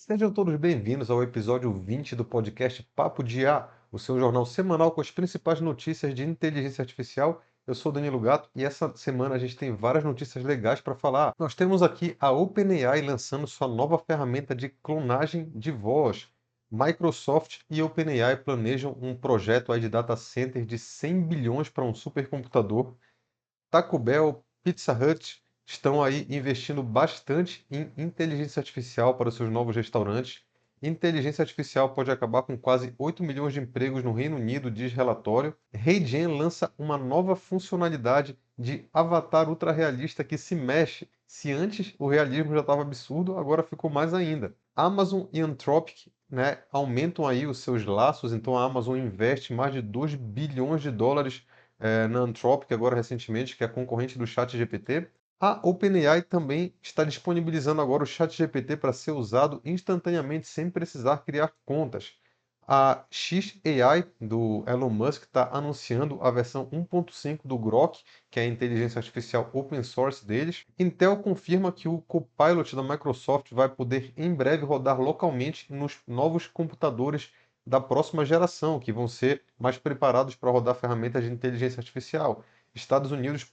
Sejam todos bem-vindos ao episódio 20 do podcast Papo de IA, o seu jornal semanal com as principais notícias de inteligência artificial. Eu sou Danilo Gato e essa semana a gente tem várias notícias legais para falar. Nós temos aqui a OpenAI lançando sua nova ferramenta de clonagem de voz. Microsoft e OpenAI planejam um projeto aí de data center de 100 bilhões para um supercomputador. Taco Bell, Pizza Hut estão aí investindo bastante em inteligência artificial para os seus novos restaurantes. Inteligência artificial pode acabar com quase 8 milhões de empregos no Reino Unido, diz relatório. HeyGen lança uma nova funcionalidade de avatar ultra-realista que se mexe. Se antes o realismo já estava absurdo, agora ficou mais ainda. Amazon e Anthropic, né, aumentam aí os seus laços, então a Amazon investe mais de 2 bilhões de dólares na Anthropic agora recentemente, que é concorrente do ChatGPT. A OpenAI também está disponibilizando agora o ChatGPT para ser usado instantaneamente sem precisar criar contas. A xAI do Elon Musk está anunciando a versão 1.5 do Grok, que é a inteligência artificial open source deles. Intel confirma que o Copilot da Microsoft vai poder em breve rodar localmente nos novos computadores da próxima geração, que vão ser mais preparados para rodar ferramentas de inteligência artificial. Estados Unidos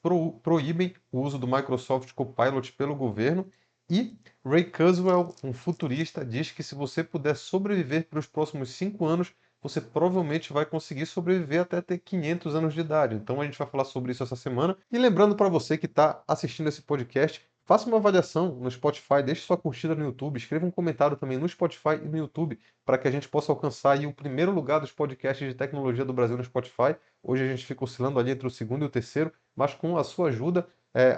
proíbem o uso do Microsoft Copilot pelo governo e Ray Kurzweil, um futurista, diz que se você puder sobreviver pelos próximos 5 anos, você provavelmente vai conseguir sobreviver até ter 500 anos de idade. Então a gente vai falar sobre isso essa semana. E lembrando para você que está assistindo esse podcast, faça uma avaliação no Spotify, deixe sua curtida no YouTube, escreva um comentário também no Spotify e no YouTube, para que a gente possa alcançar aí o primeiro lugar dos podcasts de tecnologia do Brasil no Spotify. Hoje a gente fica oscilando ali entre o segundo e o terceiro, mas com a sua ajuda,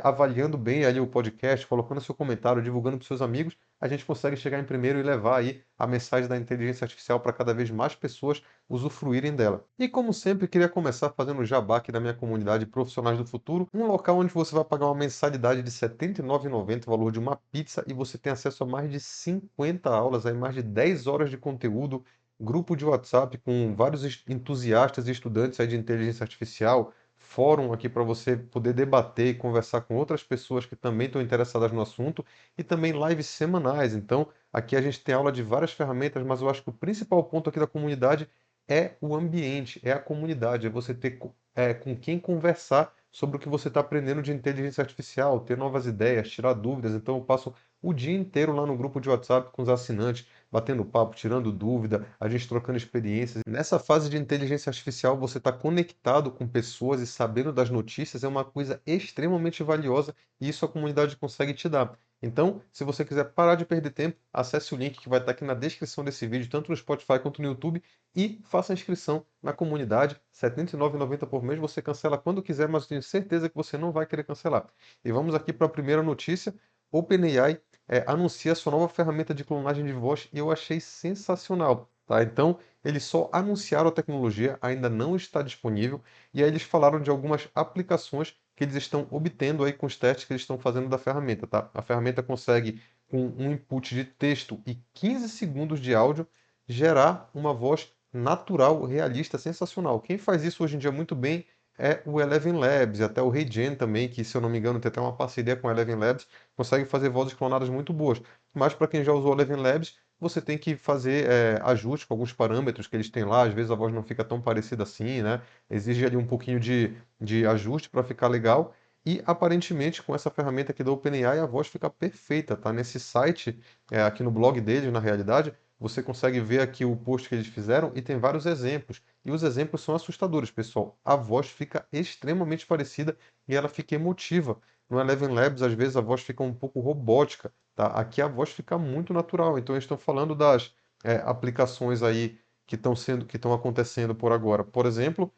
avaliando bem ali o podcast, colocando seu comentário, divulgando para os seus amigos, a gente consegue chegar em primeiro e levar aí a mensagem da inteligência artificial para cada vez mais pessoas usufruírem dela. E como sempre, queria começar fazendo o jabá aqui da minha comunidade Profissionais do Futuro, um local onde você vai pagar uma mensalidade de R$ 79,90, o valor de uma pizza, e você tem acesso a mais de 50 aulas, aí mais de 10 horas de conteúdo, grupo de WhatsApp com vários entusiastas e estudantes aí de inteligência artificial, fórum aqui para você poder debater e conversar com outras pessoas que também estão interessadas no assunto e também lives semanais. Então, aqui a gente tem aula de várias ferramentas, mas eu acho que o principal ponto aqui da comunidade é o ambiente, é a comunidade, é você ter com quem conversar sobre o que você está aprendendo de inteligência artificial, ter novas ideias, tirar dúvidas. Então, eu passo o dia inteiro lá no grupo de WhatsApp com os assinantes, batendo papo, tirando dúvida, a gente trocando experiências. Nessa fase de inteligência artificial, você está conectado com pessoas e sabendo das notícias é uma coisa extremamente valiosa e isso a comunidade consegue te dar. Então, se você quiser parar de perder tempo, acesse o link que vai estar aqui na descrição desse vídeo, tanto no Spotify quanto no YouTube, e faça a inscrição na comunidade. R$ 79,90 por mês, você cancela quando quiser, mas eu tenho certeza que você não vai querer cancelar. E vamos aqui para a primeira notícia. OpenAI anuncia sua nova ferramenta de clonagem de voz e eu achei sensacional. Tá? Então, eles só anunciaram a tecnologia, ainda não está disponível, e aí eles falaram de algumas aplicações que eles estão obtendo aí com os testes que eles estão fazendo da ferramenta. Tá? A ferramenta consegue, com um input de texto e 15 segundos de áudio, gerar uma voz natural, realista, sensacional. Quem faz isso hoje em dia muito bem é o Eleven Labs, até o HeyGen também, que se eu não me engano tem até uma parceria com o Eleven Labs, consegue fazer vozes clonadas muito boas. Mas para quem já usou o Eleven Labs, você tem que fazer ajustes com alguns parâmetros que eles têm lá, às vezes a voz não fica tão parecida assim, né? Exige ali um pouquinho de ajuste para ficar legal. E aparentemente com essa ferramenta aqui da OpenAI a voz fica perfeita, tá? Nesse site, aqui no blog deles, na realidade, você consegue ver aqui o post que eles fizeram e tem vários exemplos. E os exemplos são assustadores, pessoal. A voz fica extremamente parecida e ela fica emotiva. No Eleven Labs, às vezes, a voz fica um pouco robótica, tá? Aqui a voz fica muito natural. Então, eles estão falando das aplicações aí que estão acontecendo por agora. Por exemplo,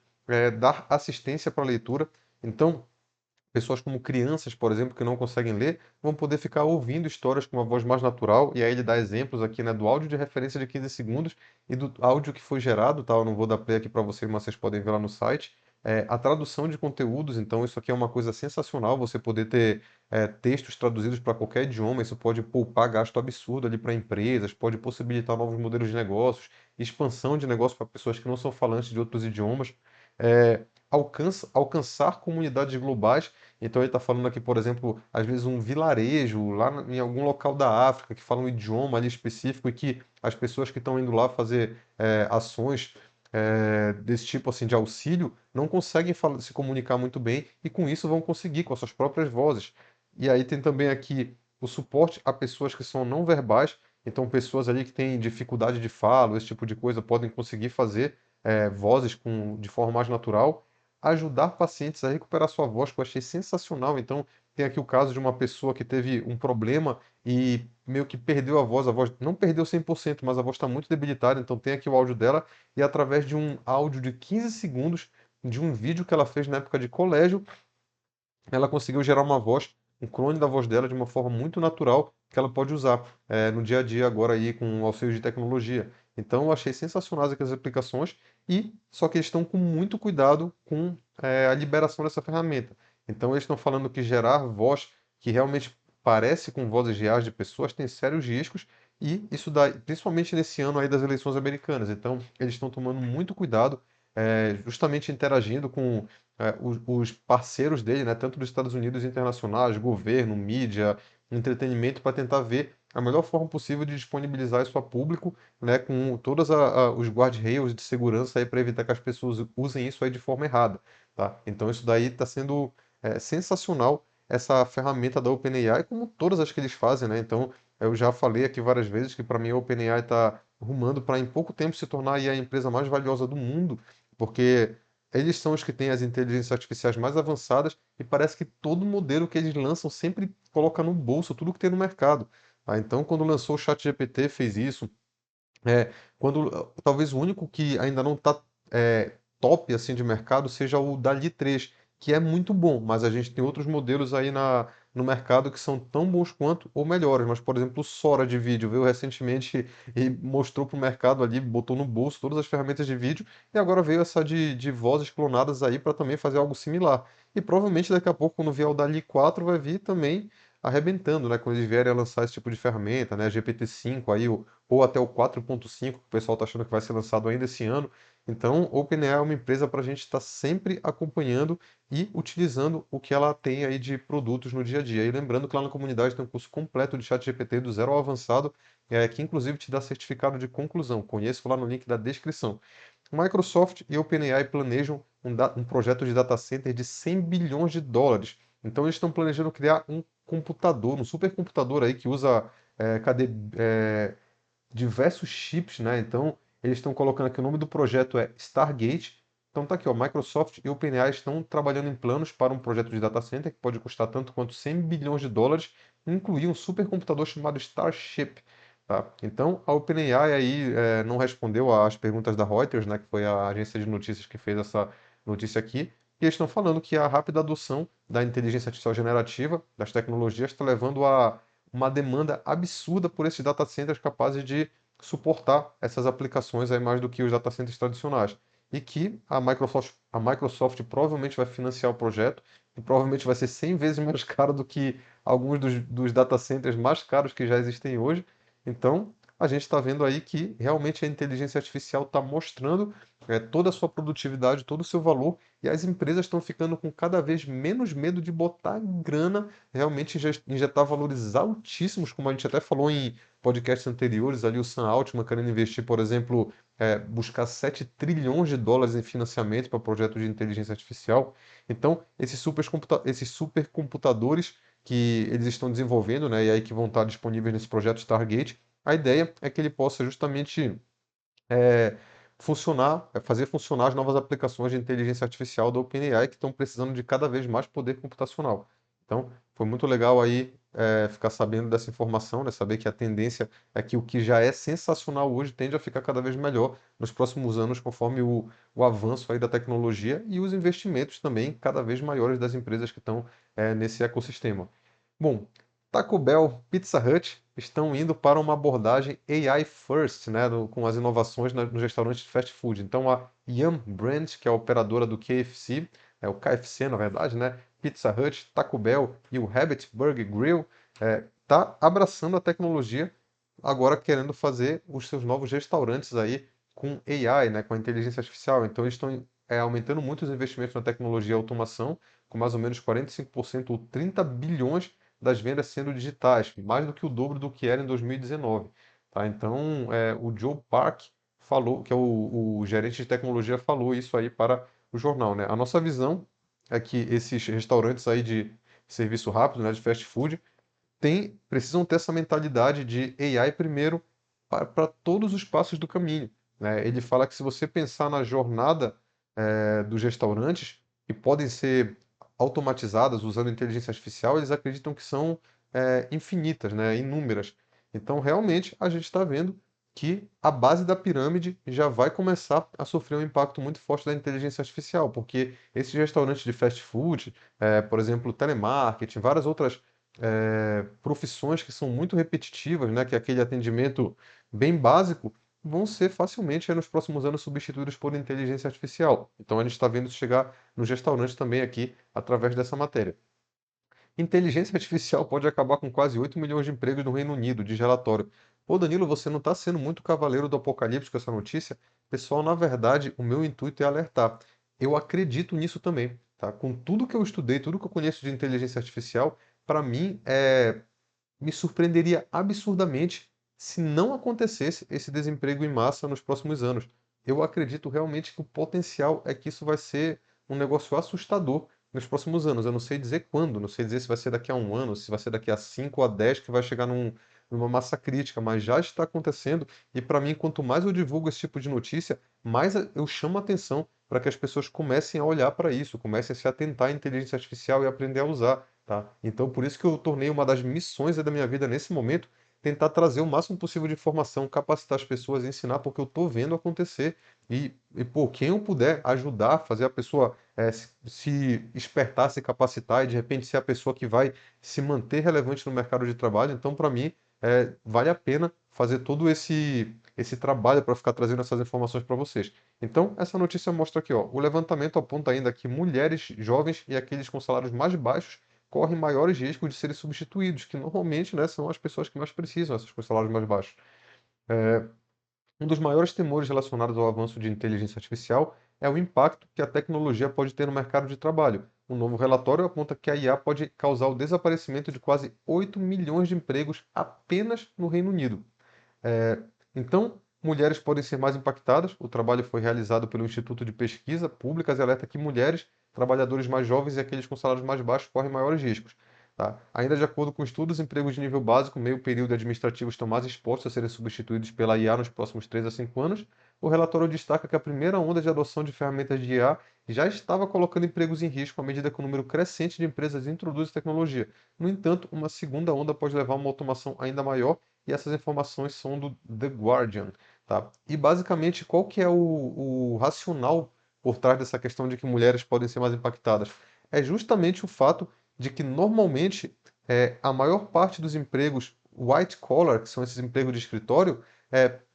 dar assistência para leitura. Então, pessoas como crianças, por exemplo, que não conseguem ler, vão poder ficar ouvindo histórias com uma voz mais natural. E aí ele dá exemplos aqui, né, do áudio de referência de 15 segundos e do áudio que foi gerado, tá? Eu não vou dar play aqui para vocês, mas vocês podem ver lá no site. A tradução de conteúdos, então isso aqui é uma coisa sensacional, você poder ter textos traduzidos para qualquer idioma, isso pode poupar gasto absurdo ali para empresas, pode possibilitar novos modelos de negócios, expansão de negócio para pessoas que não são falantes de outros idiomas. alcançar comunidades globais. Então ele está falando aqui, por exemplo, às vezes um vilarejo em algum local da África que fala um idioma ali específico e que as pessoas que estão indo lá fazer ações desse tipo assim de auxílio não conseguem se comunicar muito bem e com isso vão conseguir com as suas próprias vozes. E aí tem também aqui o suporte a pessoas que são não verbais, então pessoas ali que têm dificuldade de fala, esse tipo de coisa, podem conseguir fazer vozes de forma mais natural, ajudar pacientes a recuperar sua voz, que eu achei sensacional. Então tem aqui o caso de uma pessoa que teve um problema e meio que perdeu a voz não perdeu 100%, mas a voz está muito debilitada, então tem aqui o áudio dela e através de um áudio de 15 segundos de um vídeo que ela fez na época de colégio, ela conseguiu gerar uma voz, um clone da voz dela de uma forma muito natural que ela pode usar no dia a dia agora aí com o auxílio de tecnologia. Então eu achei sensacionais aqui as aplicações e só que eles estão com muito cuidado com a liberação dessa ferramenta. Então eles estão falando que gerar voz que realmente parece com vozes reais de pessoas tem sérios riscos e isso dá, principalmente nesse ano aí das eleições americanas. Então eles estão tomando muito cuidado, justamente interagindo com os parceiros dele, né, tanto dos Estados Unidos e internacionais, governo, mídia, entretenimento, para tentar ver a melhor forma possível de disponibilizar isso a público, né, com todos os guardrails de segurança aí para evitar que as pessoas usem isso aí de forma errada, tá? Então isso daí está sendo sensacional essa ferramenta da OpenAI, como todas as que eles fazem, né? Então eu já falei aqui várias vezes que para mim a OpenAI está rumando para em pouco tempo se tornar aí a empresa mais valiosa do mundo, porque eles são os que têm as inteligências artificiais mais avançadas e parece que todo modelo que eles lançam sempre coloca no bolso tudo que tem no mercado. Tá? Então, quando lançou o ChatGPT, fez isso. Talvez o único que ainda não está top assim de mercado seja o Dali 3, que é muito bom, mas a gente tem outros modelos aí no mercado que são tão bons quanto ou melhores. Mas, por exemplo, o Sora de vídeo veio recentemente e mostrou para o mercado ali, botou no bolso todas as ferramentas de vídeo e agora veio essa de vozes clonadas aí para também fazer algo similar. E provavelmente daqui a pouco, quando vier o Dali 4, vai vir também arrebentando, né? Quando eles vierem a lançar esse tipo de ferramenta, né? GPT-5 aí, ou até o 4.5, que o pessoal está achando que vai ser lançado ainda esse ano. Então, OpenAI é uma empresa para a gente estar sempre acompanhando e utilizando o que ela tem aí de produtos no dia a dia. E lembrando que lá na comunidade tem um curso completo de ChatGPT do zero ao avançado, que inclusive te dá certificado de conclusão. Conheço lá no link da descrição. Microsoft e OpenAI planejam um projeto de data center de 100 bilhões de dólares. Então eles estão planejando criar um computador, um supercomputador aí que usa cadê, diversos chips, né? Então, eles estão colocando aqui o nome do projeto é Stargate. Então tá aqui, ó, Microsoft e OpenAI estão trabalhando em planos para um projeto de data center que pode custar tanto quanto 100 bilhões de dólares, e incluir um supercomputador chamado Starship, tá? Então, a OpenAI aí não respondeu às perguntas da Reuters, né, que foi a agência de notícias que fez essa notícia aqui, e eles estão falando que a rápida adoção da inteligência artificial generativa, das tecnologias, está levando a uma demanda absurda por esses data centers capazes de suportar essas aplicações aí mais do que os data centers tradicionais. E que a Microsoft provavelmente vai financiar o projeto e provavelmente vai ser 100 vezes mais caro do que alguns dos data centers mais caros que já existem hoje. Então, a gente está vendo aí que realmente a inteligência artificial está mostrando toda a sua produtividade, todo o seu valor, e as empresas estão ficando com cada vez menos medo de botar grana, realmente injetar valores altíssimos, como a gente até falou em podcasts anteriores, ali o Sam Altman querendo investir, por exemplo, buscar 7 trilhões de dólares em financiamento para projetos de inteligência artificial. Então, esses supercomputadores que eles estão desenvolvendo, né, e aí que vão estar disponíveis nesse projeto Stargate, a ideia é que ele possa justamente é, fazer funcionar as novas aplicações de inteligência artificial da OpenAI que estão precisando de cada vez mais poder computacional. Então, foi muito legal aí ficar sabendo dessa informação, né? Saber que a tendência é que o que já é sensacional hoje tende a ficar cada vez melhor nos próximos anos, conforme o avanço aí da tecnologia e os investimentos também cada vez maiores das empresas que estão nesse ecossistema. Bom, Taco Bell, Pizza Hut estão indo para uma abordagem AI first, né, com as inovações nos restaurantes de fast food. Então a Yum Brands, que é a operadora do KFC, é o KFC na verdade, né, Pizza Hut, Taco Bell e o Habit Burger Grill, tá abraçando a tecnologia, agora querendo fazer os seus novos restaurantes aí com AI, né, com a inteligência artificial. Então eles estão aumentando muito os investimentos na tecnologia e automação, com mais ou menos 45% ou 30 bilhões das vendas sendo digitais, mais do que o dobro do que era em 2019. Tá? Então, o Joe Park falou, que é o gerente de tecnologia, falou isso aí para o jornal, né? A nossa visão é que esses restaurantes aí de serviço rápido, né, de fast food, precisam ter essa mentalidade de AI primeiro para todos os passos do caminho, né? Ele fala que se você pensar na jornada dos restaurantes, que podem ser automatizadas usando inteligência artificial, eles acreditam que são infinitas, né? Inúmeras. Então, realmente, a gente está vendo que a base da pirâmide já vai começar a sofrer um impacto muito forte da inteligência artificial, porque esses restaurantes de fast food, por exemplo, telemarketing, várias outras profissões que são muito repetitivas, né, que é aquele atendimento bem básico, vão ser facilmente nos próximos anos substituídos por inteligência artificial. Então a gente está vendo isso chegar nos restaurantes também aqui através dessa matéria. Inteligência artificial pode acabar com quase 8 milhões de empregos no Reino Unido, diz relatório. Pô, Danilo, você não está sendo muito cavaleiro do apocalipse com essa notícia? Pessoal, na verdade, o meu intuito é alertar. Eu acredito nisso também, tá? Com tudo que eu estudei, tudo que eu conheço de inteligência artificial, para mim, me surpreenderia absurdamente se não acontecesse esse desemprego em massa nos próximos anos. Eu acredito realmente que o potencial é que isso vai ser um negócio assustador nos próximos anos. Eu não sei dizer quando, não sei dizer se vai ser daqui a um ano, se vai ser daqui a 5 ou a 10 que vai chegar numa massa crítica, mas já está acontecendo. E para mim, quanto mais eu divulgo esse tipo de notícia, mais eu chamo a atenção para que as pessoas comecem a olhar para isso, comecem a se atentar à inteligência artificial e aprender a usar. Tá? Então, por isso que eu tornei uma das missões da minha vida nesse momento tentar trazer o máximo possível de informação, capacitar as pessoas, ensinar, porque eu estou vendo acontecer. Pô, quem eu puder ajudar, fazer a pessoa se espertar, se capacitar e de repente ser a pessoa que vai se manter relevante no mercado de trabalho, então, para mim, vale a pena fazer todo esse trabalho para ficar trazendo essas informações para vocês. Então, essa notícia mostra aqui, ó, o levantamento aponta ainda que mulheres jovens e aqueles com salários mais baixos correm maiores riscos de serem substituídos, que normalmente, né, são as pessoas que mais precisam, essas com salários mais baixos. Um dos maiores temores relacionados ao avanço de inteligência artificial é o impacto que a tecnologia pode ter no mercado de trabalho. Um novo relatório aponta que a IA pode causar o desaparecimento de quase 8 milhões de empregos apenas no Reino Unido. Então, mulheres podem ser mais impactadas. O trabalho foi realizado pelo Instituto de Pesquisa Públicas e alerta que mulheres, trabalhadores mais jovens e aqueles com salários mais baixos correm maiores riscos. Tá? Ainda de acordo com estudos, empregos de nível básico, meio período e administrativos estão mais expostos a serem substituídos pela IA nos próximos 3 a 5 anos. O relatório destaca que a primeira onda de adoção de ferramentas de IA já estava colocando empregos em risco à medida que o número crescente de empresas introduz tecnologia. No entanto, uma segunda onda pode levar a uma automação ainda maior e essas informações são do The Guardian, tá? E basicamente, qual que é o racional por trás dessa questão de que mulheres podem ser mais impactadas? É justamente o fato de que normalmente a maior parte dos empregos white collar, que são esses empregos de escritório,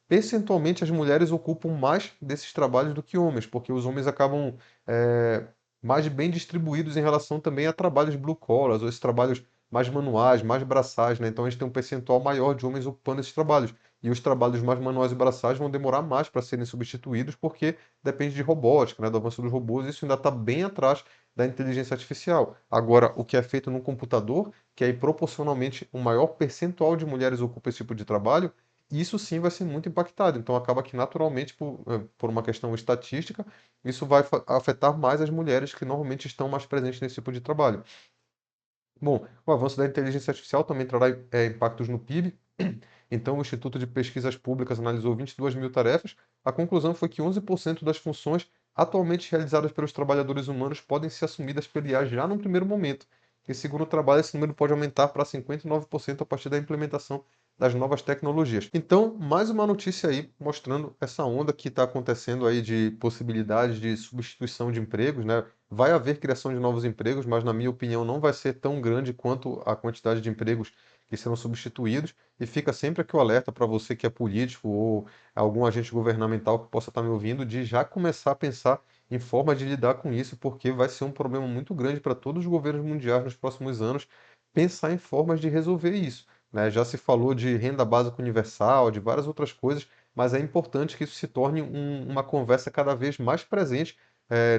percentualmente as mulheres ocupam mais desses trabalhos do que homens, porque os homens acabam é, mais bem distribuídos em relação também a trabalhos blue collars, ou esses trabalhos mais manuais, mais braçais, né? Então a gente tem um percentual maior de homens ocupando esses trabalhos. E os trabalhos mais manuais e braçais vão demorar mais para serem substituídos, porque depende de robótica, né? Do avanço dos robôs, e isso ainda está bem atrás da inteligência artificial. Agora, o que é feito no computador, que aí proporcionalmente um maior percentual de mulheres ocupa esse tipo de trabalho, isso sim vai ser muito impactado. Então acaba que naturalmente, por uma questão estatística, isso vai afetar mais as mulheres que normalmente estão mais presentes nesse tipo de trabalho. Bom, o avanço da inteligência artificial também trará impactos no PIB. Então, o Instituto de Pesquisas Públicas analisou 22 mil tarefas. A conclusão foi que 11% das funções atualmente realizadas pelos trabalhadores humanos podem ser assumidas pela IA já no primeiro momento. E, segundo o trabalho, esse número pode aumentar para 59% a partir da implementação das novas tecnologias. Então, mais uma notícia aí mostrando essa onda que está acontecendo aí de possibilidades de substituição de empregos, né? Vai haver criação de novos empregos, mas na minha opinião não vai ser tão grande quanto a quantidade de empregos que serão substituídos. E fica sempre aqui o alerta para você que é político ou algum agente governamental que possa estar me ouvindo, de já começar a pensar em forma de lidar com isso, porque vai ser um problema muito grande para todos os governos mundiais nos próximos anos pensar em formas de resolver isso, né? Já se falou de renda básica universal, de várias outras coisas, mas é importante que isso se torne uma conversa cada vez mais presente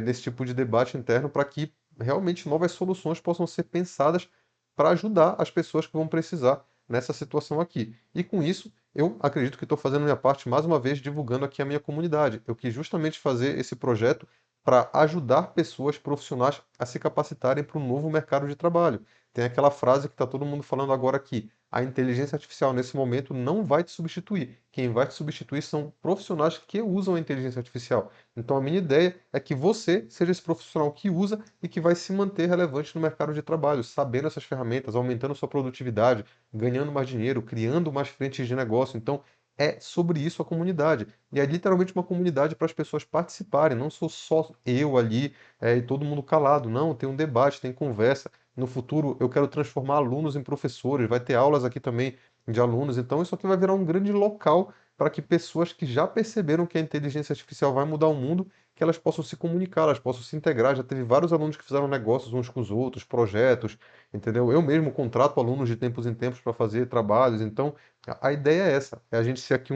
nesse tipo de debate interno para que realmente novas soluções possam ser pensadas para ajudar as pessoas que vão precisar nessa situação aqui. E com isso, eu acredito que estou fazendo a minha parte mais uma vez, divulgando aqui a minha comunidade. Eu quis justamente fazer esse projeto para ajudar pessoas profissionais a se capacitarem para um novo mercado de trabalho. Tem aquela frase que está todo mundo falando agora aqui: a inteligência artificial nesse momento não vai te substituir. Quem vai te substituir são profissionais que usam a inteligência artificial. Então a minha ideia é que você seja esse profissional que usa e que vai se manter relevante no mercado de trabalho, sabendo essas ferramentas, aumentando sua produtividade, ganhando mais dinheiro, criando mais frentes de negócio. Então é sobre isso a comunidade. E é literalmente uma comunidade para as pessoas participarem. Não sou só eu ali e todo mundo calado. Não, tem um debate, tem conversa. No futuro eu quero transformar alunos em professores. Vai ter aulas aqui também de alunos. Então isso aqui vai virar um grande local para que pessoas que já perceberam que a inteligência artificial vai mudar o mundo, que elas possam se comunicar, elas possam se integrar. Já teve vários alunos que fizeram negócios uns com os outros, projetos, entendeu? Eu mesmo contrato alunos de tempos em tempos para fazer trabalhos. Então, a ideia é essa, é a gente ser aqui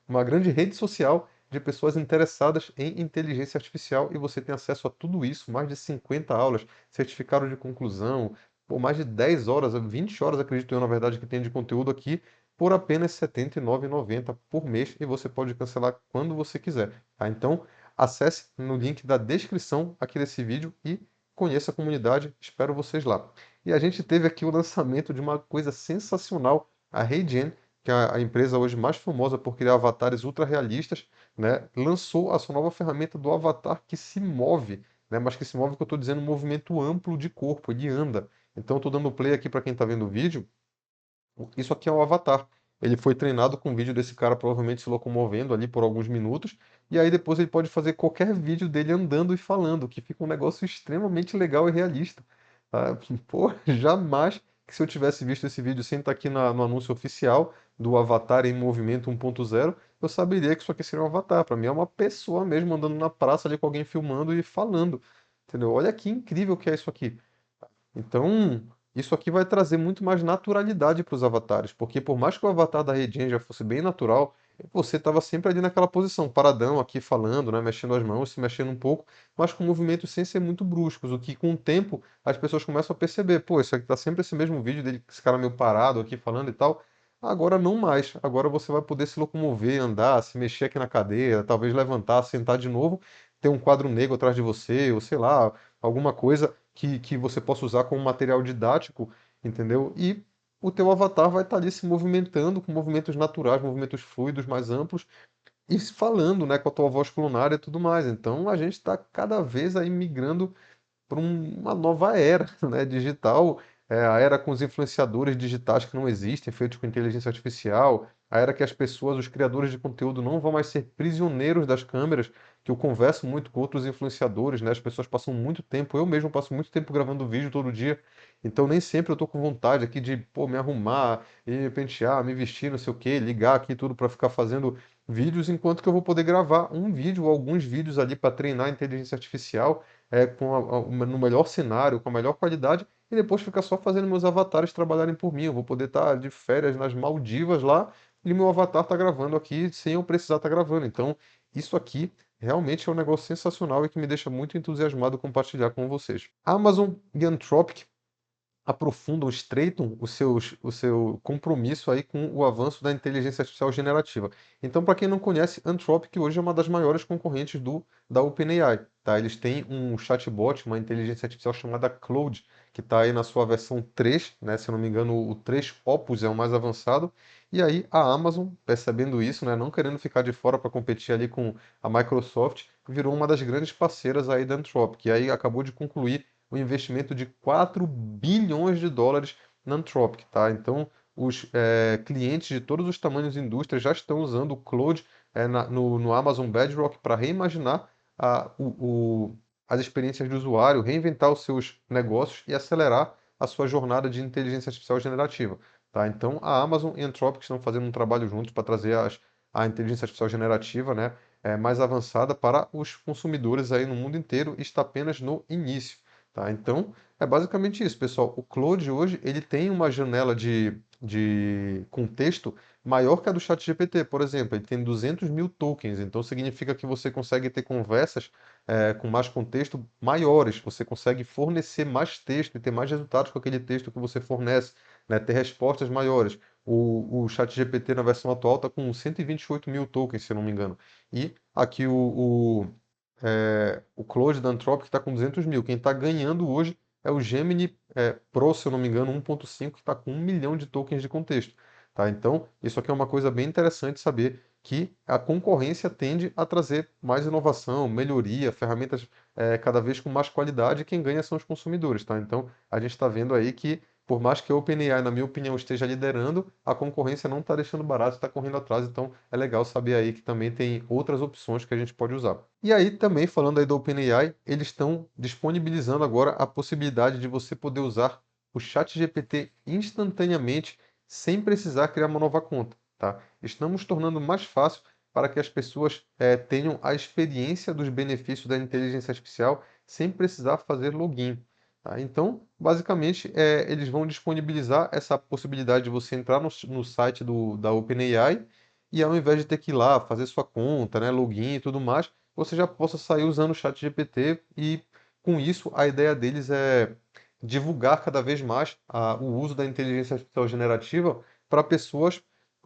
uma grande rede social de pessoas interessadas em inteligência artificial e você tem acesso a tudo isso, mais de 50 aulas, certificado de conclusão, por mais de 10 horas, 20 horas, acredito eu, na verdade, que tem de conteúdo aqui, por apenas R$ 79,90 por mês e você pode cancelar quando você quiser, tá? Então, acesse no link da descrição aqui desse vídeo e conheça a comunidade. Espero vocês lá. E a gente teve aqui o lançamento de uma coisa sensacional, a HeyGen, que é a empresa hoje mais famosa por criar avatares ultra realistas, né, lançou a sua nova ferramenta do avatar que se move, né, mas que se move, que eu estou dizendo, um movimento amplo de corpo, ele anda. Então, estou dando play aqui para quem está vendo o vídeo. Isso aqui é o Avatar. Ele foi treinado com um vídeo desse cara provavelmente se locomovendo ali por alguns minutos, e aí depois ele pode fazer qualquer vídeo dele andando e falando, que fica um negócio extremamente legal e realista. Tá? Pô, jamais que se eu tivesse visto esse vídeo sem estar aqui no anúncio oficial do Avatar em Movimento 1.0, eu saberia que isso aqui seria um avatar. Para mim é uma pessoa mesmo andando na praça ali com alguém filmando e falando. Entendeu? Olha que incrível que é isso aqui. Então, isso aqui vai trazer muito mais naturalidade para os avatares, porque por mais que o avatar da Regen já fosse bem natural, você estava sempre ali naquela posição, paradão aqui falando, né, mexendo as mãos, se mexendo um pouco, mas com movimentos sem ser muito bruscos, o que com o tempo as pessoas começam a perceber, pô, isso aqui tá sempre esse mesmo vídeo dele, esse cara meio parado aqui falando e tal. Agora não mais. Agora você vai poder se locomover, andar, se mexer aqui na cadeira, talvez levantar, sentar de novo, ter um quadro negro atrás de você, ou sei lá, alguma coisa que você possa usar como material didático, entendeu? E o teu avatar vai estar ali se movimentando com movimentos naturais, movimentos fluidos mais amplos e falando, né, com a tua voz clonária e tudo mais. Então a gente está cada vez aí migrando para uma nova era, né, digital, a era com os influenciadores digitais que não existem, feitos com inteligência artificial, a era que as pessoas, os criadores de conteúdo não vão mais ser prisioneiros das câmeras, que eu converso muito com outros influenciadores, né, as pessoas passam muito tempo, eu mesmo passo muito tempo gravando vídeo todo dia, então nem sempre eu estou com vontade aqui de, pô, me arrumar, e me pentear, me vestir, não sei o quê, ligar aqui tudo para ficar fazendo vídeos, enquanto que eu vou poder gravar um vídeo ou alguns vídeos ali para treinar a inteligência artificial no melhor cenário, com a melhor qualidade, e depois ficar só fazendo meus avatares trabalharem por mim. Eu vou poder estar de férias nas Maldivas lá e meu avatar está gravando aqui sem eu precisar estar gravando. Então, isso aqui realmente é um negócio sensacional e que me deixa muito entusiasmado compartilhar com vocês. Amazon e Anthropic aprofundam, estreitam o seu compromisso aí com o avanço da inteligência artificial generativa. Então, para quem não conhece, Anthropic hoje é uma das maiores concorrentes da OpenAI, tá? Eles têm um chatbot, uma inteligência artificial chamada Claude, que está aí na sua versão 3, né? Se eu não me engano, o 3 Opus é o mais avançado. E aí a Amazon, percebendo isso, né, não querendo ficar de fora para competir ali com a Microsoft, virou uma das grandes parceiras aí da Anthropic. E aí acabou de concluir um investimento de 4 bilhões de dólares na Anthropic, tá? Então, os clientes de todos os tamanhos e indústrias já estão usando o Claude no Amazon Bedrock para reimaginar a, o, o- as experiências de usuário, reinventar os seus negócios e acelerar a sua jornada de inteligência artificial generativa, tá? Então, a Amazon e a Anthropic estão fazendo um trabalho juntos para trazer a inteligência artificial generativa, né, mais avançada para os consumidores aí no mundo inteiro e está apenas no início. Tá? Então, é basicamente isso, pessoal. O Claude hoje ele tem uma janela de contexto maior que a do ChatGPT, por exemplo. Ele tem 200 mil tokens, então significa que você consegue ter conversas com mais contexto maiores, você consegue fornecer mais texto e ter mais resultados com aquele texto que você fornece, né? Ter respostas maiores. O ChatGPT na versão atual está com 128 mil tokens, se eu não me engano. E aqui o Claude da Anthropic está com 200 mil. Quem está ganhando hoje é o Gemini Pro, se eu não me engano, 1.5, que está com 1 milhão de tokens de contexto. Tá? Então, isso aqui é uma coisa bem interessante saber que a concorrência tende a trazer mais inovação, melhoria, ferramentas cada vez com mais qualidade, e quem ganha são os consumidores. Tá? Então, a gente está vendo aí que, por mais que a OpenAI, na minha opinião, esteja liderando, a concorrência não está deixando barato, está correndo atrás. Então, é legal saber aí que também tem outras opções que a gente pode usar. E aí, também, falando aí do OpenAI, eles estão disponibilizando agora a possibilidade de você poder usar o ChatGPT instantaneamente sem precisar criar uma nova conta, tá? Estamos tornando mais fácil para que as pessoas tenham a experiência dos benefícios da inteligência artificial sem precisar fazer login, tá? Então, basicamente, eles vão disponibilizar essa possibilidade de você entrar no site da OpenAI e ao invés de ter que ir lá fazer sua conta, né, login e tudo mais, você já possa sair usando o ChatGPT e com isso a ideia deles é divulgar cada vez mais o uso da inteligência artificial generativa para pessoas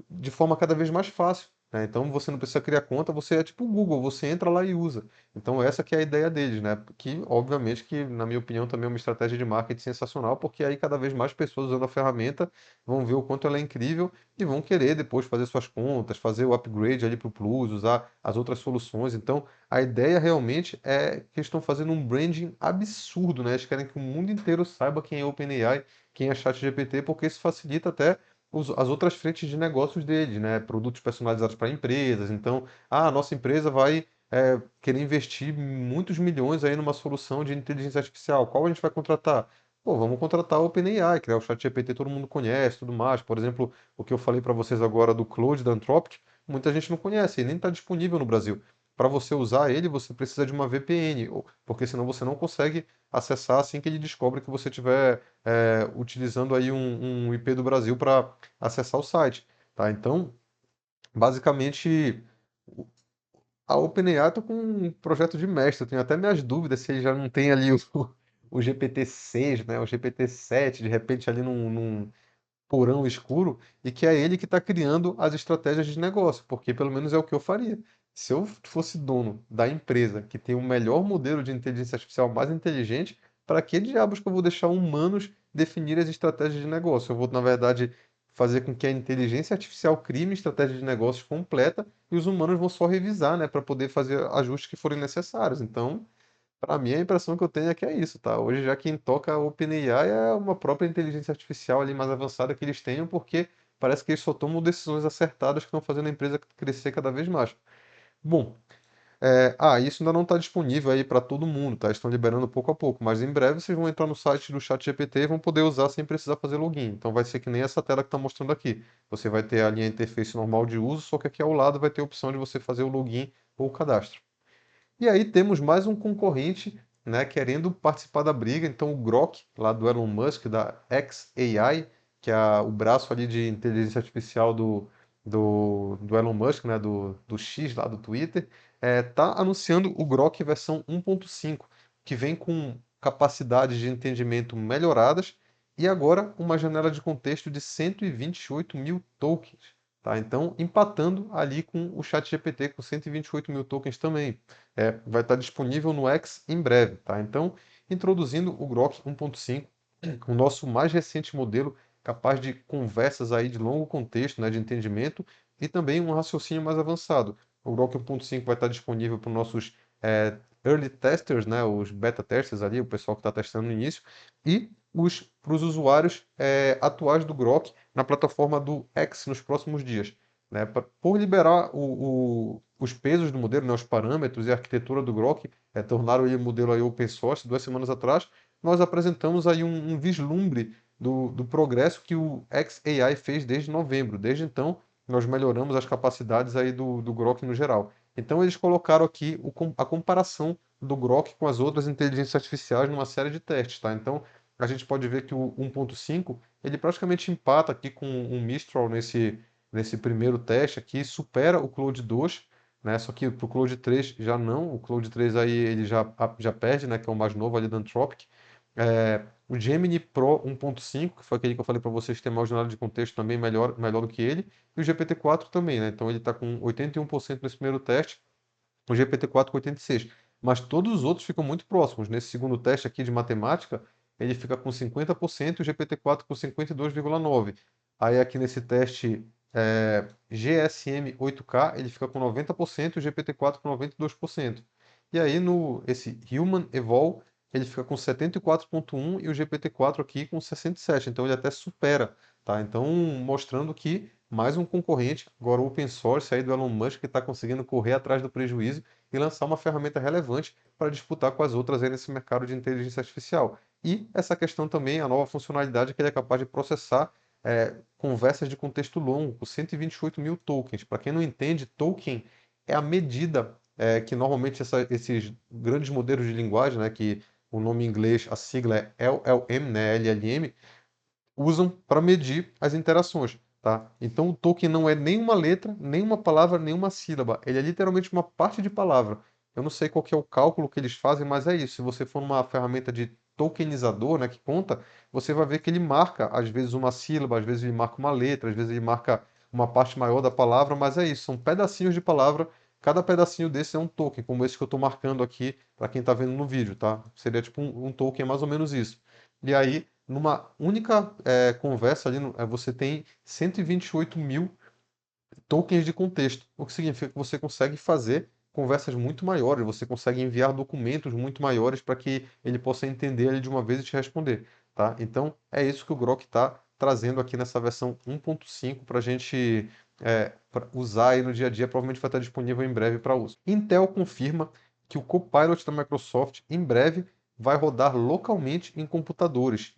de forma cada vez mais fácil, né? Então você não precisa criar conta, você é tipo o Google, você entra lá e usa. Então essa que é a ideia deles, né? Que obviamente que na minha opinião também é uma estratégia de marketing sensacional, porque aí cada vez mais pessoas usando a ferramenta vão ver o quanto ela é incrível e vão querer depois fazer suas contas, fazer o upgrade ali para o Plus, usar as outras soluções. Então a ideia realmente é que eles estão fazendo um branding absurdo, né? Eles querem que o mundo inteiro saiba quem é OpenAI, quem é ChatGPT, porque isso facilita até as outras frentes de negócios deles, né? Produtos personalizados para empresas. Então, a nossa empresa vai querer investir muitos milhões aí numa solução de inteligência artificial. Qual a gente vai contratar? Pô, vamos contratar o OpenAI, que é o ChatGPT, todo mundo conhece, tudo mais. Por exemplo, o que eu falei para vocês agora do Claude da Anthropic, muita gente não conhece, ele nem está disponível no Brasil. Para você usar ele, você precisa de uma VPN, porque senão você não consegue acessar assim que ele descobre que você estiver utilizando aí um IP do Brasil para acessar o site, tá? Então, basicamente, a OpenAI está com um projeto de mestre. Eu tenho até minhas dúvidas se ele já não tem ali o GPT-6, né? O GPT-7, de repente ali num porão escuro, e que é ele que está criando as estratégias de negócio, porque pelo menos é o que eu faria. Se eu fosse dono da empresa que tem o melhor modelo de inteligência artificial mais inteligente, para que diabos que eu vou deixar humanos definir as estratégias de negócio? Eu vou, na verdade, fazer com que a inteligência artificial crie uma estratégia de negócios completa e os humanos vão só revisar, né, para poder fazer ajustes que forem necessários. Então, para mim, a impressão que eu tenho é que é isso, tá? Hoje, já quem toca a OpenAI é uma própria inteligência artificial ali mais avançada que eles tenham, porque parece que eles só tomam decisões acertadas que estão fazendo a empresa crescer cada vez mais. Bom, isso ainda não está disponível aí para todo mundo, tá? Estão liberando pouco a pouco, mas em breve vocês vão entrar no site do ChatGPT e vão poder usar sem precisar fazer login. Então vai ser que nem essa tela que está mostrando aqui. Você vai ter ali a interface normal de uso, só que aqui ao lado vai ter a opção de você fazer o login ou o cadastro. E aí temos mais um concorrente, né, querendo participar da briga. Então o Grok, lá do Elon Musk, da xAI, que é o braço ali de inteligência artificial do Elon Musk, né, do X lá do Twitter, tá anunciando o Grok versão 1.5, que vem com capacidades de entendimento melhoradas e agora uma janela de contexto de 128 mil tokens. Tá? Então, empatando ali com o ChatGPT com 128 mil tokens também. Vai estar disponível no X em breve. Tá? Então, introduzindo o Grok 1.5, o nosso mais recente modelo, capaz de conversas aí de longo contexto, né, de entendimento, e também um raciocínio mais avançado. O Grok 1.5 vai estar disponível para os nossos early testers, né, os beta testers ali, o pessoal que está testando no início, e para os usuários atuais do Grok na plataforma do X nos próximos dias. Né? Por liberar os pesos do modelo, né, os parâmetros e a arquitetura do Grok, tornaram ele um modelo aí open source 2 semanas atrás, nós apresentamos aí um vislumbre do progresso que o xAI fez desde novembro. Desde então, nós melhoramos as capacidades aí do Grok no geral. Então, eles colocaram aqui a comparação do Grok com as outras inteligências artificiais numa série de testes, tá? Então, a gente pode ver que o 1.5 ele praticamente empata aqui com um Mistral nesse primeiro teste aqui, supera o Claude 2, né? Só que para o Claude 3 já não, o Claude 3 aí ele já perde, né? Que é o mais novo ali da Anthropic. O Gemini Pro 1.5, que foi aquele que eu falei para vocês que tem mais jornada de contexto também melhor do que ele, e o GPT-4 também, né? Então ele está com 81% nesse primeiro teste, o GPT-4 com 86%. Mas todos os outros ficam muito próximos. Nesse segundo teste aqui de matemática, ele fica com 50% e o GPT-4 com 52,9%. Aí aqui nesse teste GSM 8K, ele fica com 90% e o GPT-4 com 92%. E aí no esse Human Evol, ele fica com 74,1% e o GPT-4 aqui com 67%. Então ele até supera, tá? Então mostrando que mais um concorrente, agora o open source aí do Elon Musk, que está conseguindo correr atrás do prejuízo e lançar uma ferramenta relevante para disputar com as outras aí nesse mercado de inteligência artificial. E essa questão também, a nova funcionalidade que ele é capaz de processar conversas de contexto longo, com 128 mil tokens. Para quem não entende, token é a medida que normalmente esses grandes modelos de linguagem, né, que o nome em inglês, a sigla é LLM, né, LLM, usam para medir as interações, tá? Então o token não é nenhuma letra, nenhuma palavra, nenhuma sílaba. Ele é literalmente uma parte de palavra. Eu não sei qual que é o cálculo que eles fazem, mas é isso. Se você for numa ferramenta de tokenizador, né, que conta, você vai ver que ele marca às vezes uma sílaba, às vezes ele marca uma letra, às vezes ele marca uma parte maior da palavra, mas é isso, são pedacinhos de palavra. Cada pedacinho desse é um token, como esse que eu estou marcando aqui para quem está vendo no vídeo, tá? Seria tipo um token, é mais ou menos isso. E aí numa única conversa ali, você tem 128 mil tokens de contexto, o que significa que você consegue fazer conversas muito maiores, você consegue enviar documentos muito maiores para que ele possa entender ele de uma vez e te responder, tá? Então, é isso que o Grok está trazendo aqui nessa versão 1.5 para a gente pra usar aí no dia a dia, provavelmente vai estar disponível em breve para uso. Intel confirma que o Copilot da Microsoft em breve vai rodar localmente em computadores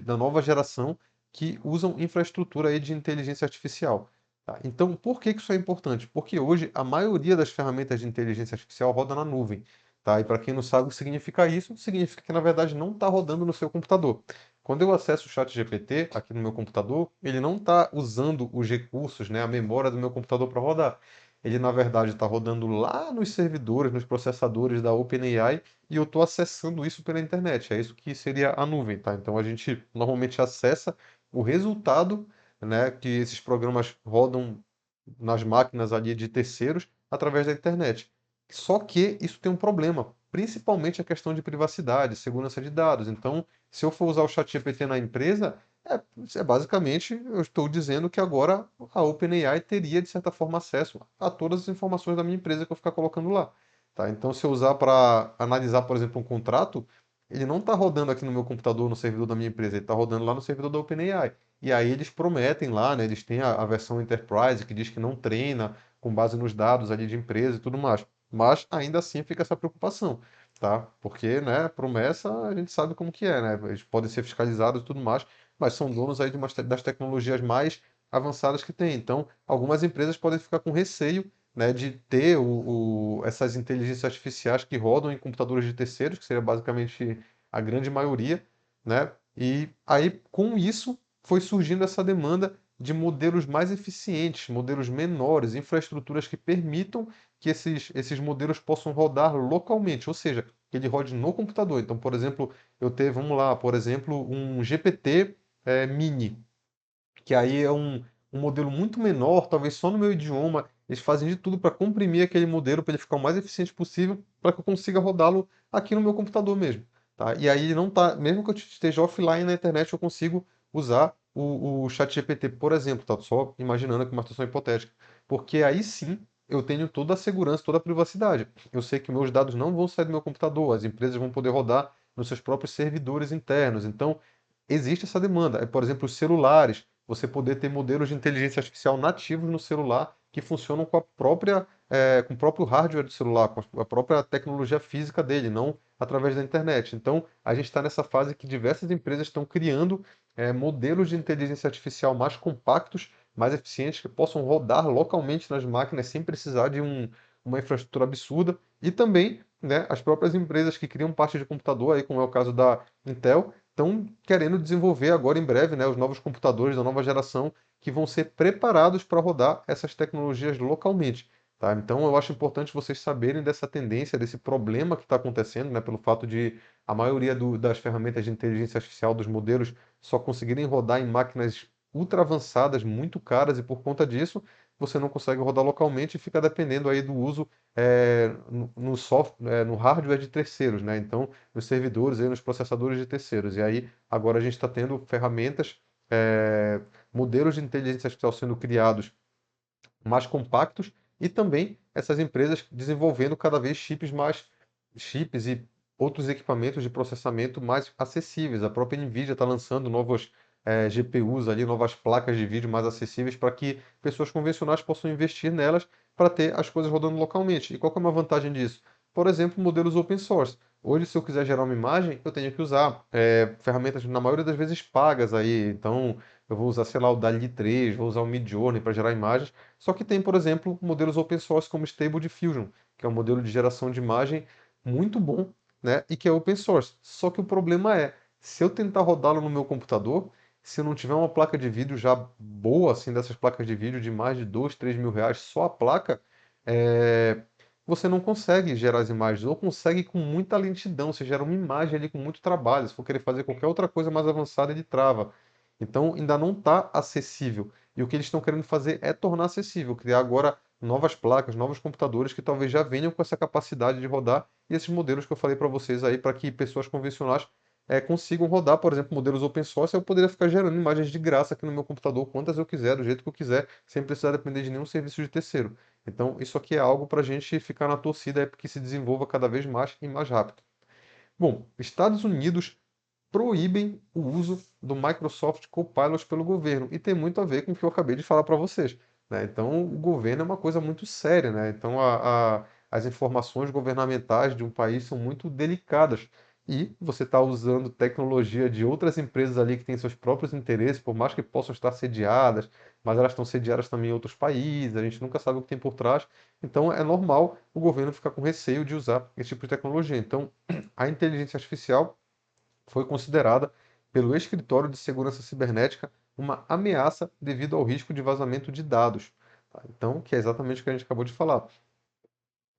da nova geração que usam infraestrutura aí de inteligência artificial. Tá? Então, por que que isso é importante? Porque hoje a maioria das ferramentas de inteligência artificial roda na nuvem. Tá? E para quem não sabe o que significa isso, significa que na verdade não está rodando no seu computador. Quando eu acesso o ChatGPT aqui no meu computador, ele não está usando os recursos, né, a memória do meu computador para rodar. Ele na verdade está rodando lá nos servidores, nos processadores da OpenAI e eu estou acessando isso pela internet. É isso que seria a nuvem, tá? Então a gente normalmente acessa o resultado, né, que esses programas rodam nas máquinas ali de terceiros através da internet. Só que isso tem um problema, principalmente a questão de privacidade, segurança de dados. Então, se eu for usar o ChatGPT na empresa, basicamente eu estou dizendo que agora a OpenAI teria, de certa forma, acesso a todas as informações da minha empresa que eu ficar colocando lá. Tá? Então, se eu usar para analisar, por exemplo, um contrato, ele não está rodando aqui no meu computador, no servidor da minha empresa, ele está rodando lá no servidor da OpenAI. E aí eles prometem lá, né? Eles têm a versão Enterprise que diz que não treina com base nos dados ali de empresa e tudo mais. Mas ainda assim fica essa preocupação, tá? Porque, né, promessa a gente sabe como que é, né? Eles podem ser fiscalizados e tudo mais, mas são donos aí das tecnologias mais avançadas que tem. Então, algumas empresas podem ficar com receio, né, de ter essas inteligências artificiais que rodam em computadores de terceiros, que seria basicamente a grande maioria, né? E aí, com isso, foi surgindo essa demanda de modelos mais eficientes, modelos menores, infraestruturas que permitam que esses modelos possam rodar localmente, ou seja, que ele rode no computador. Então, por exemplo, vamos lá, por exemplo, um GPT Mini, que aí é um modelo muito menor, talvez só no meu idioma. Eles fazem de tudo para comprimir aquele modelo para ele ficar o mais eficiente possível, para que eu consiga rodá-lo aqui no meu computador mesmo. Tá? E aí não tá, mesmo que eu esteja offline na internet, eu consigo usar o ChatGPT, por exemplo, tá? Só imaginando aqui uma situação hipotética. Porque aí sim eu tenho toda a segurança, toda a privacidade. Eu sei que meus dados não vão sair do meu computador, as empresas vão poder rodar nos seus próprios servidores internos. Então, existe essa demanda. Por exemplo, os celulares, você poder ter modelos de inteligência artificial nativos no celular que funcionam com o próprio hardware do celular, com a própria tecnologia física dele, não através da internet. Então, a gente está nessa fase que diversas empresas estão criando modelos de inteligência artificial mais compactos, mais eficientes, que possam rodar localmente nas máquinas sem precisar de uma infraestrutura absurda. E também, né, as próprias empresas que criam parte de computador, aí, como é o caso da Intel, estão querendo desenvolver agora em breve, né, os novos computadores da nova geração que vão ser preparados para rodar essas tecnologias localmente. Tá? Então, eu acho importante vocês saberem dessa tendência, desse problema que está acontecendo, né, pelo fato de a maioria das ferramentas de inteligência artificial, dos modelos, só conseguirem rodar em máquinas ultra avançadas, muito caras, e por conta disso, você não consegue rodar localmente e fica dependendo aí do uso no software, no hardware de terceiros, né? Então, nos servidores, aí, nos processadores de terceiros. E aí, agora a gente está tendo ferramentas, é, modelos de inteligência artificial sendo criados mais compactos e também essas empresas desenvolvendo cada vez chips e outros equipamentos de processamento mais acessíveis. A própria Nvidia está lançando novos GPUs ali, novas placas de vídeo mais acessíveis para que pessoas convencionais possam investir nelas para ter as coisas rodando localmente. E qual que é uma vantagem disso? Por exemplo, modelos open source. Hoje, se eu quiser gerar uma imagem, eu tenho que usar ferramentas, na maioria das vezes, pagas aí. Então, eu vou usar, sei lá, o DALL-E 3, vou usar o Midjourney para gerar imagens. Só que tem, por exemplo, modelos open source como Stable Diffusion, que é um modelo de geração de imagem muito bom, né? E que é open source. Só que o problema é, se eu tentar rodá-lo no meu computador, se eu não tiver uma placa de vídeo já boa, assim, dessas placas de vídeo de mais de 2, 3 mil reais, só a placa, é, você não consegue gerar as imagens, ou consegue com muita lentidão, você gera uma imagem ali com muito trabalho. Se for querer fazer qualquer outra coisa mais avançada, ele trava. Então ainda não está acessível. E o que eles estão querendo fazer é tornar acessível, criar agora novas placas, novos computadores que talvez já venham com essa capacidade de rodar e esses modelos que eu falei para vocês aí, para que pessoas convencionais consigam rodar, por exemplo, modelos open source, eu poderia ficar gerando imagens de graça aqui no meu computador, quantas eu quiser, do jeito que eu quiser, sem precisar depender de nenhum serviço de terceiro. Então, isso aqui é algo para a gente ficar na torcida, é que se desenvolva cada vez mais e mais rápido. Bom, Estados Unidos proíbem o uso do Microsoft Copilot pelo governo. E tem muito a ver com o que eu acabei de falar para vocês, né? Então, o governo é uma coisa muito séria, né? Então, as informações governamentais de um país são muito delicadas. E você está usando tecnologia de outras empresas ali que têm seus próprios interesses, por mais que possam estar sediadas, mas elas estão sediadas também em outros países, a gente nunca sabe o que tem por trás. Então, é normal o governo ficar com receio de usar esse tipo de tecnologia. Então, a inteligência artificial foi considerada pelo Escritório de Segurança Cibernética uma ameaça devido ao risco de vazamento de dados. Tá? Então, que é exatamente o que a gente acabou de falar.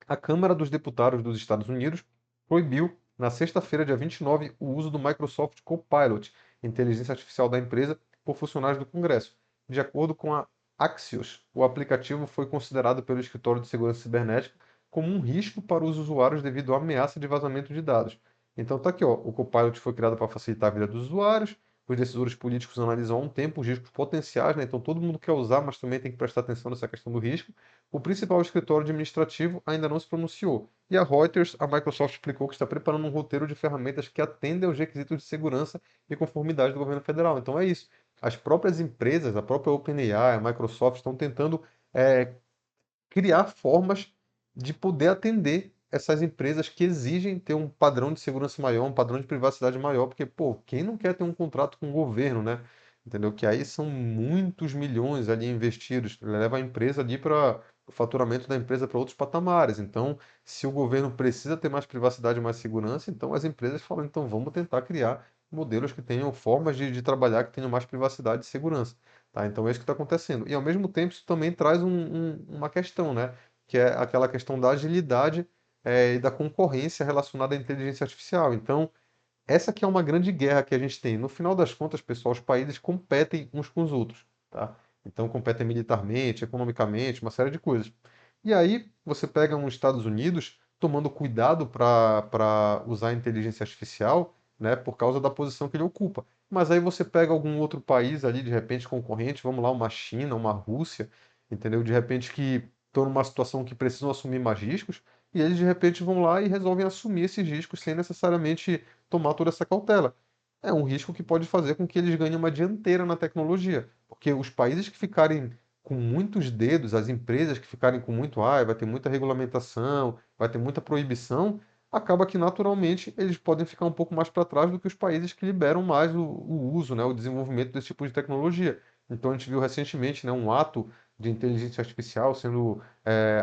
A Câmara dos Deputados dos Estados Unidos proibiu, na sexta-feira, dia 29, o uso do Microsoft Copilot, inteligência artificial da empresa, por funcionários do Congresso. De acordo com a Axios, o aplicativo foi considerado pelo Escritório de Segurança Cibernética como um risco para os usuários devido à ameaça de vazamento de dados. Então tá aqui, ó, o Copilot foi criado para facilitar a vida dos usuários. Os decisores políticos analisam há um tempo os riscos potenciais, né? Então todo mundo quer usar, mas também tem que prestar atenção nessa questão do risco. O principal escritório administrativo ainda não se pronunciou. E a Reuters, a Microsoft explicou que está preparando um roteiro de ferramentas que atendem aos requisitos de segurança e conformidade do governo federal. Então é isso. As próprias empresas, a própria OpenAI, a Microsoft estão tentando é, criar formas de poder atender essas empresas que exigem ter um padrão de segurança maior, um padrão de privacidade maior, porque, pô, quem não quer ter um contrato com o governo, né? Entendeu? Que aí são muitos milhões ali investidos, leva a empresa ali para o faturamento da empresa para outros patamares. Então, se o governo precisa ter mais privacidade e mais segurança, então as empresas falam, então vamos tentar criar modelos que tenham formas de trabalhar que tenham mais privacidade e segurança. Tá? Então é isso que está acontecendo. E ao mesmo tempo isso também traz uma questão, né? Que é aquela questão da agilidade e da concorrência relacionada à inteligência artificial. Então, essa que é uma grande guerra que a gente tem. No final das contas, pessoal, os países competem uns com os outros, tá? Então competem militarmente, economicamente, uma série de coisas. E aí você pega uns Estados Unidos tomando cuidado para usar a inteligência artificial, né, por causa da posição que ele ocupa. Mas aí você pega algum outro país ali, de repente concorrente, vamos lá, uma China, uma Rússia, entendeu? De repente que estão numa situação que precisam assumir mais riscos, e eles de repente vão lá e resolvem assumir esses riscos sem necessariamente tomar toda essa cautela. É um risco que pode fazer com que eles ganhem uma dianteira na tecnologia, porque os países que ficarem com muitos dedos, as empresas que ficarem com muito, vai ter muita regulamentação, vai ter muita proibição, acaba que naturalmente eles podem ficar um pouco mais para trás do que os países que liberam mais o uso, né, o desenvolvimento desse tipo de tecnologia. Então a gente viu recentemente, né, um ato de inteligência artificial sendo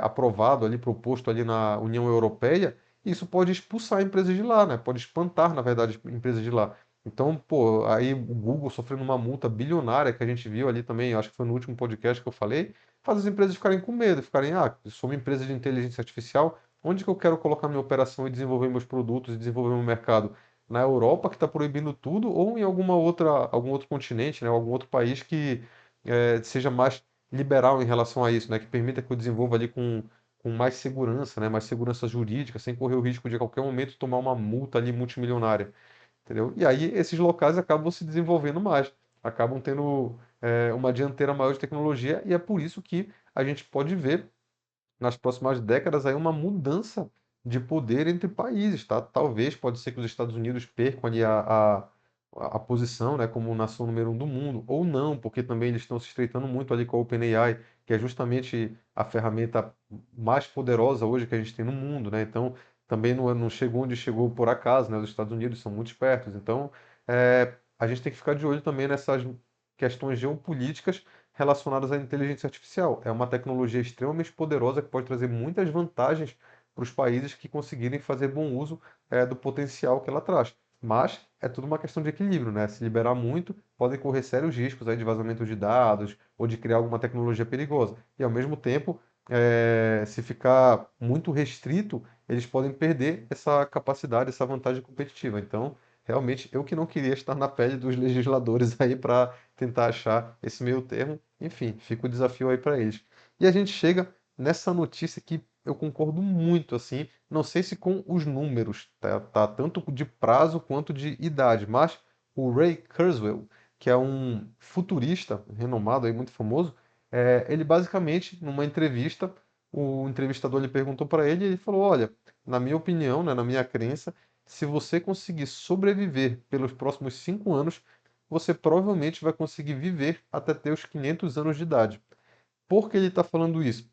aprovado ali, proposto ali na União Europeia, isso pode expulsar empresas de lá, né? Pode espantar, na verdade, empresas de lá. Então, pô, aí o Google sofrendo uma multa bilionária que a gente viu ali também, acho que foi no último podcast que eu falei, faz as empresas ficarem com medo, ficarem, eu sou uma empresa de inteligência artificial, onde que eu quero colocar minha operação e desenvolver meus produtos e desenvolver meu mercado? Na Europa, que está proibindo tudo, ou em algum outro continente, né, algum outro país que seja mais liberal em relação a isso, né, que permita que eu desenvolva ali com mais segurança, né, mais segurança jurídica, sem correr o risco de a qualquer momento tomar uma multa ali multimilionária. Entendeu? E aí esses locais acabam se desenvolvendo mais, acabam tendo uma dianteira maior de tecnologia, e é por isso que a gente pode ver nas próximas décadas aí uma mudança de poder entre países, tá? Talvez pode ser que os Estados Unidos percam ali a posição, né, como nação número um do mundo, ou não, porque também eles estão se estreitando muito ali com a OpenAI, que é justamente a ferramenta mais poderosa hoje que a gente tem no mundo, né? Então também não chegou onde chegou por acaso, né? Os Estados Unidos são muito espertos, então a gente tem que ficar de olho também nessas questões geopolíticas relacionadas à inteligência artificial. É uma tecnologia extremamente poderosa que pode trazer muitas vantagens para os países que conseguirem fazer bom uso do potencial que ela traz. Mas é tudo uma questão de equilíbrio, né? Se liberar muito, podem correr sérios riscos aí de vazamento de dados ou de criar alguma tecnologia perigosa. E ao mesmo tempo, se ficar muito restrito, eles podem perder essa capacidade, essa vantagem competitiva. Então, realmente, eu que não queria estar na pele dos legisladores aí para tentar achar esse meio termo. Enfim, fica o desafio aí para eles. E a gente chega nessa notícia que eu concordo muito, assim, não sei se com os números, tá tanto de prazo quanto de idade, mas o Ray Kurzweil, que é um futurista renomado aí, muito famoso, ele basicamente, numa entrevista, o entrevistador lhe perguntou para ele e ele falou, olha, na minha opinião, né, na minha crença, se você conseguir sobreviver pelos próximos 5 anos, você provavelmente vai conseguir viver até ter os 500 anos de idade. Por que ele está falando isso?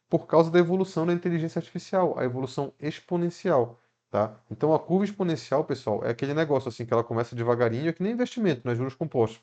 Por causa da evolução da inteligência artificial, a evolução exponencial, tá? Então a curva exponencial, pessoal, é aquele negócio assim que ela começa devagarinho, é que nem investimento, né, juros compostos.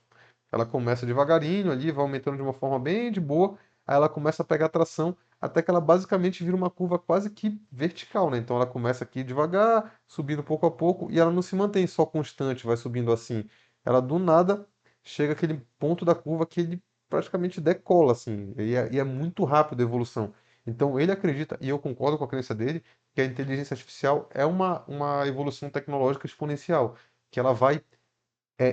Ela começa devagarinho ali, vai aumentando de uma forma bem de boa, aí ela começa a pegar tração até que ela basicamente vira uma curva quase que vertical, né? Então ela começa aqui devagar, subindo pouco a pouco, e ela não se mantém só constante, vai subindo assim. Ela do nada chega àquele ponto da curva que ele praticamente decola, assim, e é muito rápido a evolução. Então ele acredita, e eu concordo com a crença dele, que a inteligência artificial é uma evolução tecnológica exponencial, que ela vai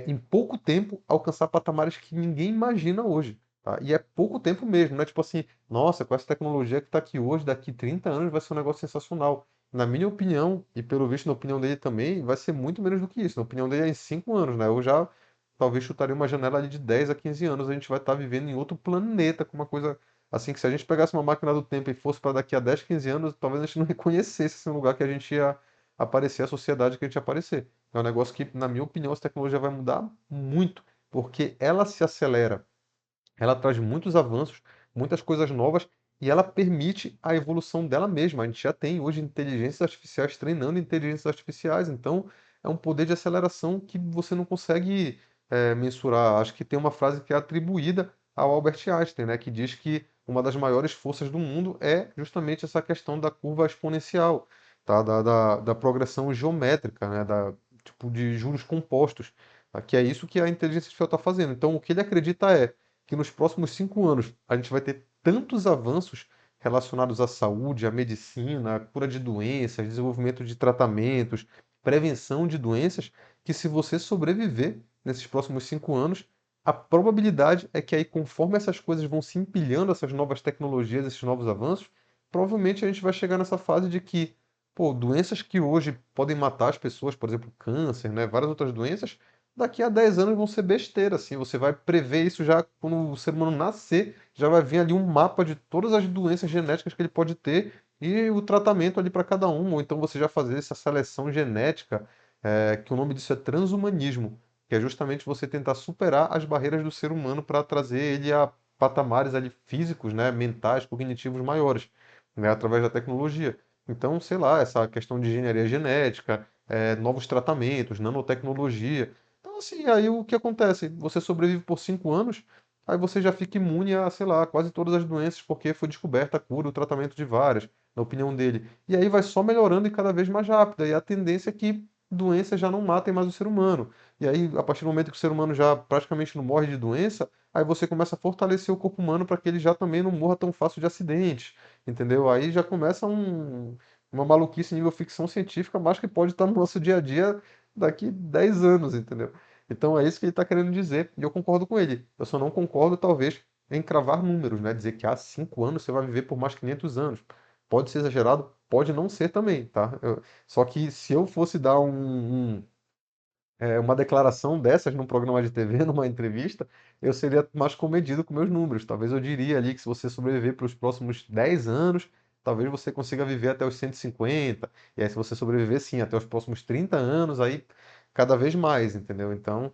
em pouco tempo alcançar patamares que ninguém imagina hoje. Tá? E é pouco tempo mesmo, não é tipo assim, nossa, com essa tecnologia que está aqui hoje, daqui 30 anos vai ser um negócio sensacional. Na minha opinião, e pelo visto na opinião dele também, vai ser muito menos do que isso. Na opinião dele é em 5 anos, né? Eu já talvez chutaria uma janela ali de 10 a 15 anos, a gente vai estar vivendo em outro planeta, com uma coisa assim que se a gente pegasse uma máquina do tempo e fosse para daqui a 10, 15 anos, talvez a gente não reconhecesse esse lugar que a gente ia aparecer, a sociedade que a gente ia aparecer. É um negócio que, na minha opinião, essa tecnologia vai mudar muito, porque ela se acelera, ela traz muitos avanços, muitas coisas novas e ela permite a evolução dela mesma. A gente já tem hoje inteligências artificiais treinando inteligências artificiais, então é um poder de aceleração que você não consegue mensurar. Acho que tem uma frase que é atribuída ao Albert Einstein, né, que diz que uma das maiores forças do mundo é justamente essa questão da curva exponencial, tá? Da progressão geométrica, né, tipo, de juros compostos, tá? Que é isso que a inteligência artificial está fazendo. Então, o que ele acredita é que nos próximos 5 anos a gente vai ter tantos avanços relacionados à saúde, à medicina, à cura de doenças, desenvolvimento de tratamentos, prevenção de doenças, que se você sobreviver nesses próximos 5 anos, a probabilidade é que aí, conforme essas coisas vão se empilhando, essas novas tecnologias, esses novos avanços, provavelmente a gente vai chegar nessa fase de que, pô, doenças que hoje podem matar as pessoas, por exemplo, câncer, né, várias outras doenças, daqui a 10 anos vão ser besteira, assim. Você vai prever isso já quando o ser humano nascer, já vai vir ali um mapa de todas as doenças genéticas que ele pode ter e o tratamento ali para cada uma. Ou então você já fazer essa seleção genética, que o nome disso é transhumanismo, que é justamente você tentar superar as barreiras do ser humano para trazer ele a patamares ali físicos, né, mentais, cognitivos maiores, né, através da tecnologia. Então, sei lá, essa questão de engenharia genética, novos tratamentos, nanotecnologia. Então, assim, aí o que acontece? Você sobrevive por 5 anos, aí você já fica imune a, sei lá, quase todas as doenças, porque foi descoberta a cura, o tratamento de várias, na opinião dele. E aí vai só melhorando e cada vez mais rápido. E a tendência é que doenças já não matem mais o ser humano. E aí, a partir do momento que o ser humano já praticamente não morre de doença, aí você começa a fortalecer o corpo humano para que ele já também não morra tão fácil de acidentes, entendeu? Aí já começa uma maluquice nível ficção científica, mas que pode estar no nosso dia a dia daqui 10 anos, entendeu? Então é isso que ele está querendo dizer, e eu concordo com ele. Eu só não concordo, talvez, em cravar números, né? Dizer que há 5 anos você vai viver por mais 500 anos. Pode ser exagerado, pode não ser também, tá? Só que se eu fosse dar uma declaração dessas num programa de TV, numa entrevista, eu seria mais comedido com meus números. Talvez eu diria ali que se você sobreviver para os próximos 10 anos, talvez você consiga viver até os 150. E aí, se você sobreviver, sim, até os próximos 30 anos, aí cada vez mais, entendeu? Então,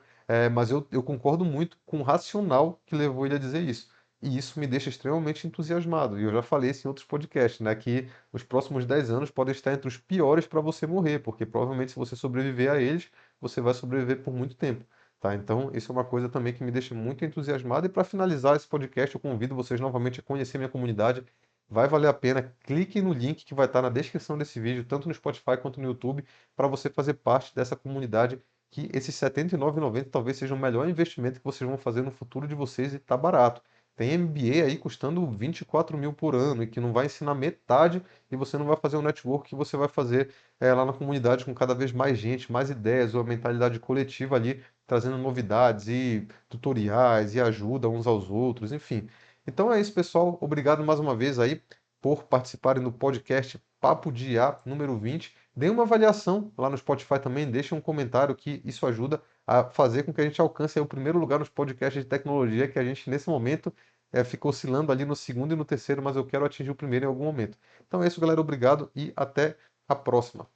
mas eu concordo muito com o racional que levou ele a dizer isso. E isso me deixa extremamente entusiasmado. E eu já falei isso em outros podcasts, né? Que os próximos 10 anos podem estar entre os piores para você morrer, porque provavelmente se você sobreviver a eles, você vai sobreviver por muito tempo, tá? Então, isso é uma coisa também que me deixa muito entusiasmado. E para finalizar esse podcast, eu convido vocês novamente a conhecer minha comunidade. Vai valer a pena. Clique no link que vai estar na descrição desse vídeo, tanto no Spotify quanto no YouTube, para você fazer parte dessa comunidade. Que esses R$ 79,90 talvez seja o melhor investimento que vocês vão fazer no futuro de vocês e tá barato. Tem MBA aí custando 24 mil por ano e que não vai ensinar metade e você não vai fazer o network que você vai fazer lá na comunidade com cada vez mais gente, mais ideias, uma mentalidade coletiva ali, trazendo novidades e tutoriais e ajuda uns aos outros, enfim. Então é isso, pessoal. Obrigado mais uma vez aí por participarem do podcast Papo de IA número 20. Deem uma avaliação lá no Spotify também, deixem um comentário que isso ajuda a fazer com que a gente alcance aí o primeiro lugar nos podcasts de tecnologia, que a gente nesse momento fica oscilando ali no segundo e no terceiro, mas eu quero atingir o primeiro em algum momento. Então é isso, galera. Obrigado e até a próxima.